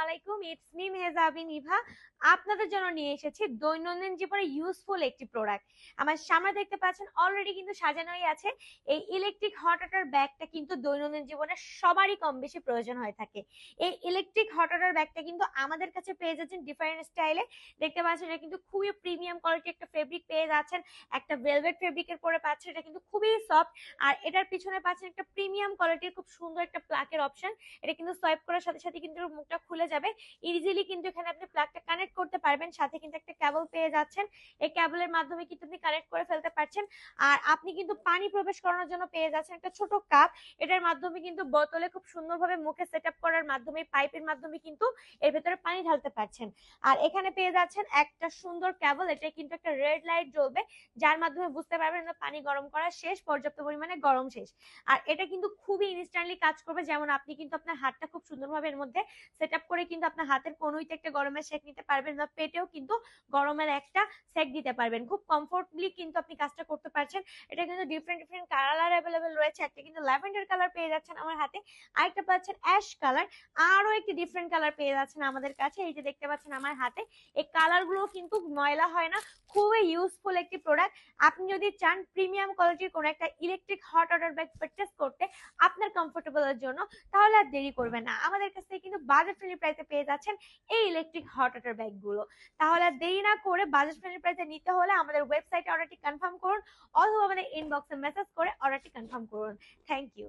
আলাইকুম, it's me Mehjabi Nibha. আপনাদের জন্য নিয়ে এসেছি দৈনন্দিন জীবনে ইউজফুল একটি প্রোডাক্ট। আমার সামনে দেখতে পাচ্ছেন অলরেডি কিন্তু সাজানোই আছে। এই ইলেকট্রিক হট ওয়াটার ব্যাগটা কিন্তু দৈনন্দিন জীবনে সবারই কম বেশি প্রয়োজন হয়ে থাকে। এই ইলেকট্রিক হট ওয়াটার ব্যাগটা কিন্তু আমাদের কাছে পেয়ে যাচ্ছেন ডিফারেন্ট স্টাইলে। দেখতে পাচ্ছেন এটা কিন্তু খুবই প্রিমিয়াম কোয়ালিটি একটা ফেব্রিক পেয়ে যাচ্ছেন, একটা ভেলভেট ফেব্রিকের পরে পাচ্ছেন। এটা কিন্তু খুবই সফট, আর এটার পিছনে পাচ্ছেন একটা প্রিমিয়াম কোয়ালিটির খুব সুন্দর একটা প্লাকের অপশন। এটা কিন্তু সোয়াইপ করার সাথে সাথে কিন্তু মুখটা খুলে যাবে ইজিলি, কিন্তু এখানে আপনি প্লাগটা কানেক্ট করতে পারবেন। সাথে কিন্তু একটা কেবল পেয়ে যাচ্ছেন, এই কেবলের মাধ্যমে কিন্তু আপনি কানেক্ট করে ফেলতে পারছেন। আর আপনি কিন্তু পানি প্রবেশ করানোর জন্য পেয়ে যাচ্ছেন একটা ছোট কাপ। এটার মাধ্যমে কিন্তু বোতলে খুব সুন্দরভাবে মুখে সেট আপ করার মাধ্যমে পাইপের মাধ্যমে কিন্তু এর ভেতরে পানি ঢালতে পারছেন। আর এখানে পেয়ে যাচ্ছেন একটা সুন্দর কেবল, এটা কিন্তু একটা রেড লাইট জ্বলবে, যার মাধ্যমে বুঝতে পারবেন পানি গরম করা শেষ, পর্যাপ্ত পরিমাণে গরম শেষ। আর এটা কিন্তু খুবই ইনস্ট্যান্টলি কাজ করবে। যেমন আপনি কিন্তু আপনার হাতটা খুব সুন্দরভাবে এর মধ্যে সেট আপ করে কিন্তু আপনার হাতের কনুইতে একটা গরমের সেক নিতে পারবেন, বা পেটেও কিন্তু গরমের একটা সেক দিতে পারবেন। খুব কমফোর্টলি কিন্তু আপনি কাজটা করতে পারছেন। এটা কিন্তু ডিফারেন্ট ডিফারেন্ট কালার অ্যাভেলেবেল রয়েছে। একটা কিন্তু ল্যাভেন্ডার কালার পেয়ে যাচ্ছেন আমার হাতে, আরেকটা পাচ্ছেন অ্যাশ কালার, আরো একটি ডিফারেন্ট কালার পেয়ে যাচ্ছেন আমাদের কাছে। এই যে দেখতে পাচ্ছেন আমার হাতে, এই কালার গুলো কিন্তু ময়লা হয় না, খুবই ইউজফুল একটি প্রোডাক্ট। আপনি যদি চান প্রিমিয়াম কোয়ালিটির কোন একটা electric hot water bag purchase করতে আপনার কমফোর্টেবলের জন্য, তাহলে আর দেরি করবেন না, আমাদের কাছ থেকে কিন্তু বাজেট ফ্রেন্ডলি প্রাইসে পেয়ে যাচ্ছেন এই ইলেকট্রিক হট ওয়াটার ব্যাগ গুলো। তাহলে আর দেরি না করে বাজেট ফ্রেন্ডলি প্রাইসে নিতে হলে আমাদের ওয়েবসাইটে অর্ডারটি কনফার্ম করুন, অথবা আমাদের ইনবক্সে মেসেজ করে অর্ডারটি কনফার্ম করুন। Thank you.